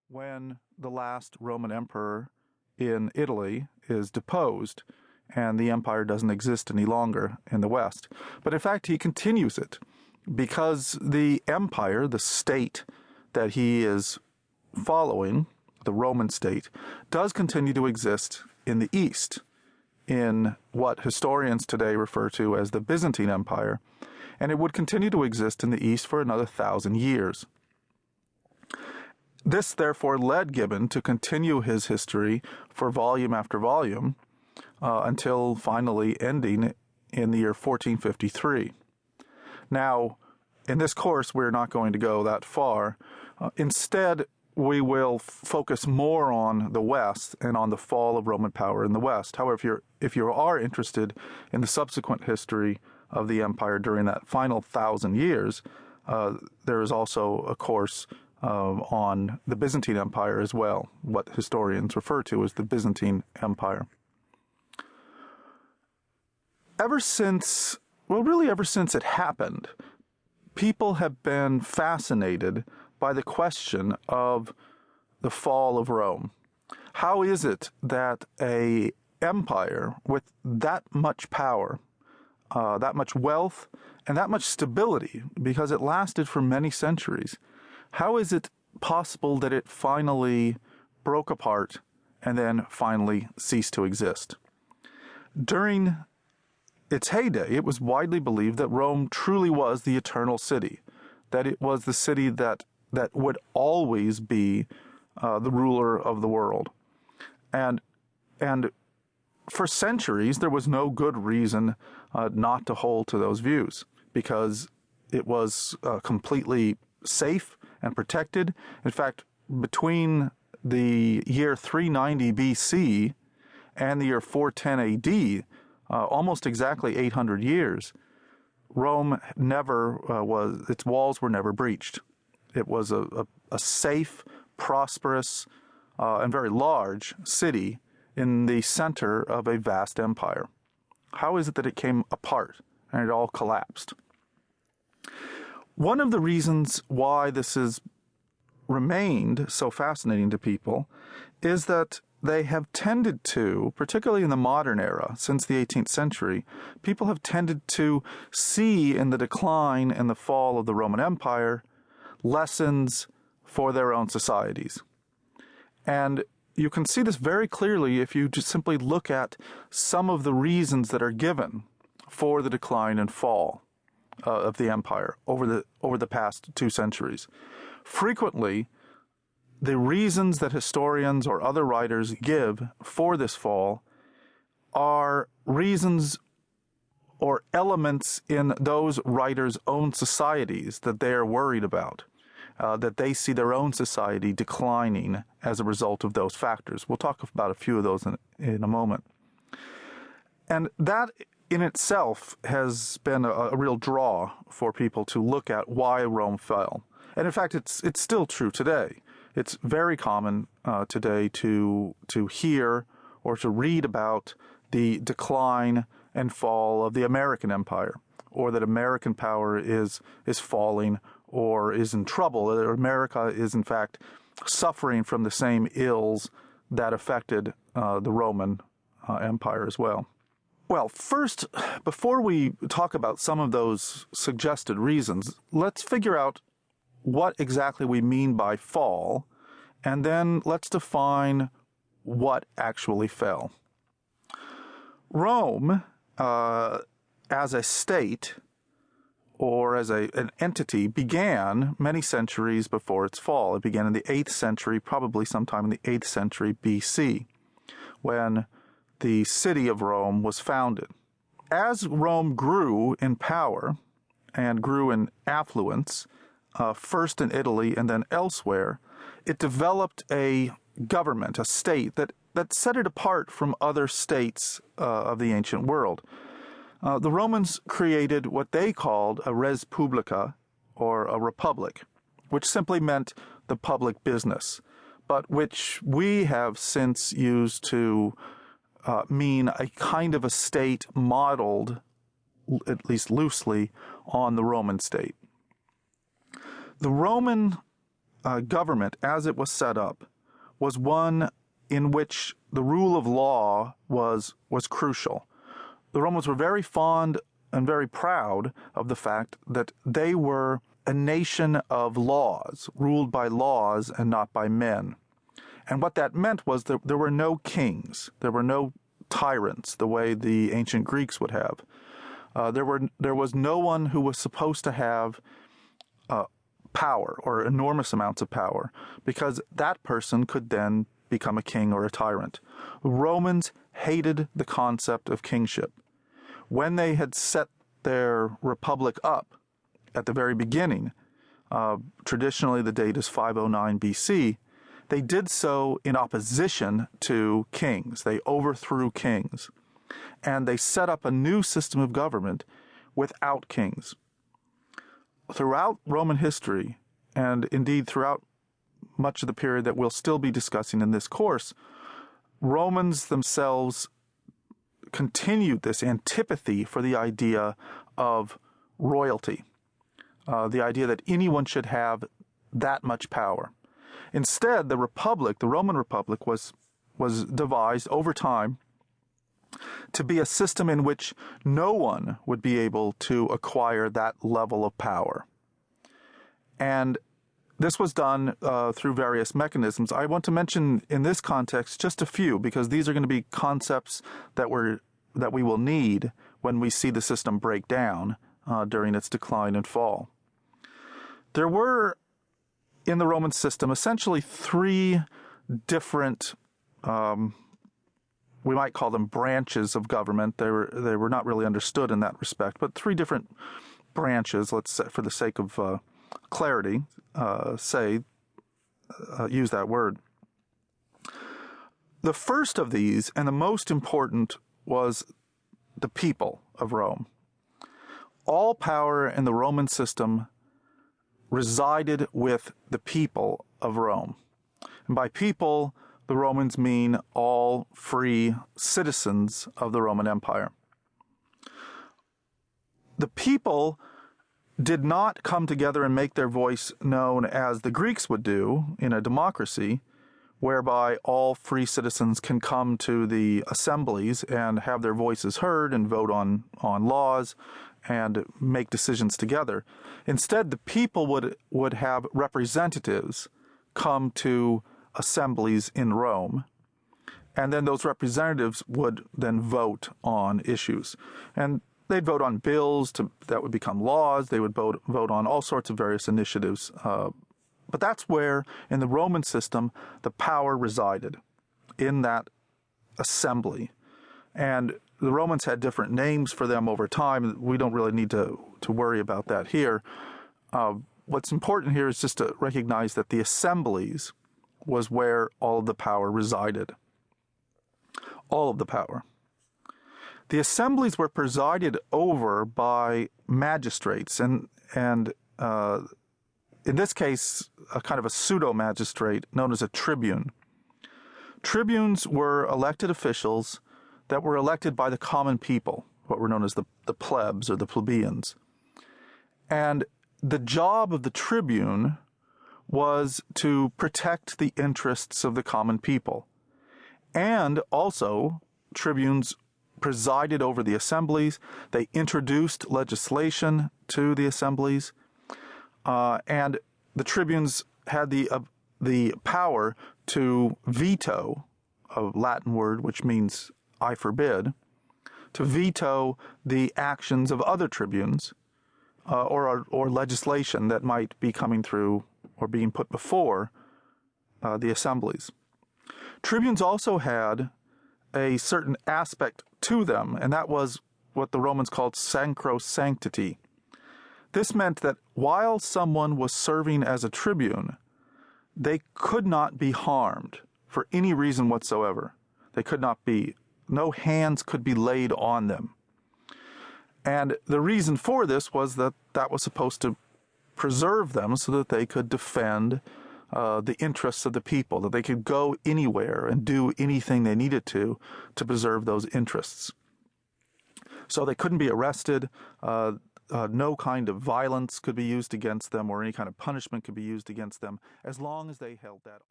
when the last Roman emperor in Italy is deposed and the empire doesn't exist any longer in the West. But in fact, he continues it because the empire, the state that he is following, the Roman state, does continue to exist in the East, in what historians today refer to as the Byzantine Empire, and it would continue to exist in the East for another 1,000 years. This, therefore, led Gibbon to continue his history for volume after volume until finally ending in the year 1453. Now, in this course, we're not going to go that far. Instead, we will focus more on the West and on the fall of Roman power in the West. However, if you are interested in the subsequent history of the empire during that final 1,000 years, there is also a course on the Byzantine Empire as well, what historians refer to as the Byzantine Empire. Ever since it happened, people have been fascinated by the question of the fall of Rome. How is it that an empire with that much power, that much wealth, and that much stability, because it lasted for many centuries, how is it possible that it finally broke apart and then finally ceased to exist? During its heyday, it was widely believed that Rome truly was the eternal city, that it was the city that would always be the ruler of the world. And for centuries, there was no good reason not to hold to those views, because it was completely safe and protected. In fact, between the year 390 BC and the year 410 AD, almost exactly 800 years, Rome its walls were never breached. It was a safe, prosperous, and very large city in the center of a vast empire. How is it that it came apart and it all collapsed? One of the reasons why this has remained so fascinating to people is that they have tended to, particularly in the modern era, since the 18th century, people have tended to see in the decline and the fall of the Roman Empire lessons for their own societies. And you can see this very clearly if you just simply look at some of the reasons that are given for the decline and fall of the empire over the past 2 centuries. Frequently, the reasons that historians or other writers give for this fall are reasons or elements in those writers' own societies that they are worried about, that they see their own society declining as a result of those factors. We'll talk about a few of those in a moment. And that in itself has been a real draw for people to look at why Rome fell. And in fact, it's still true today. It's very common today to hear or to read about the decline and fall of the American empire, or that American power is falling or is in trouble, that America is in fact suffering from the same ills that affected the Roman Empire as well. Well, first, before we talk about some of those suggested reasons, let's figure out what exactly we mean by fall, and then let's define what actually fell. Rome, as a state or as an entity, began many centuries before its fall. It began in the 8th century, probably sometime in the 8th century BC, when the city of Rome was founded. As Rome grew in power and grew in affluence, first in Italy and then elsewhere, it developed a government, a state that set it apart from other states of the ancient world. The Romans created what they called a res publica, or a republic, which simply meant the public business, but which we have since used to mean a kind of a state modeled, at least loosely, on the Roman state. The Roman government, as it was set up, was one in which the rule of law was crucial. The Romans were very fond and very proud of the fact that they were a nation of laws, ruled by laws and not by men. And what that meant was that there were no kings, there were no tyrants the way the ancient Greeks would have. There was no one who was supposed to have power or enormous amounts of power, because that person could then become a king or a tyrant. Romans hated the concept of kingship. When they had set their republic up at the very beginning, traditionally the date is 509 BC, they did so in opposition to kings. They overthrew kings, and they set up a new system of government without kings. Throughout Roman history, and indeed throughout much of the period that we'll still be discussing in this course, Romans themselves continued this antipathy for the idea of royalty, the idea that anyone should have that much power. Instead, the Republic, the Roman Republic, was devised over time to be a system in which no one would be able to acquire that level of power. And this was done through various mechanisms. I want to mention in this context just a few, because these are going to be concepts that we will need when we see the system break down during its decline and fall. There were, in the Roman system, essentially three different, we might call them branches of government. They were not really understood in that respect, but three different branches, let's say, for the sake of clarity, use that word. The first of these, and the most important, was the people of Rome. All power in the Roman system resided with the people of Rome. And by people, the Romans mean all free citizens of the Roman Empire. The people did not come together and make their voice known as the Greeks would do in a democracy, whereby all free citizens can come to the assemblies and have their voices heard and vote on laws and make decisions together. Instead, the people would have representatives come to assemblies in Rome, and then those representatives would then vote on issues. And they'd vote on bills that would become laws. They would vote on all sorts of various initiatives. But that's where, in the Roman system, the power resided, in that assembly. And the Romans had different names for them over time. We don't really need to worry about that here. What's important here is just to recognize that the assemblies was where all of the power resided. All of the power. The assemblies were presided over by magistrates, and in this case, a kind of a pseudo-magistrate known as a tribune. Tribunes were elected officials that were elected by the common people, what were known as the plebs or the plebeians. And the job of the tribune was to protect the interests of the common people. And also, tribunes presided over the assemblies. They introduced legislation to the assemblies. And the tribunes had the power to veto, a Latin word which means I forbid, to veto the actions of other tribunes or legislation that might be coming through or being put before the assemblies. Tribunes also had a certain aspect to them, and that was what the Romans called sacrosanctity. This meant that while someone was serving as a tribune, they could not be harmed for any reason whatsoever. They could not be, no hands could be laid on them. And the reason for this was that was supposed to preserve them so that they could defend the interests of the people, that they could go anywhere and do anything they needed to preserve those interests. So they couldn't be arrested. no kind of violence could be used against them or any kind of punishment could be used against them as long as they held that.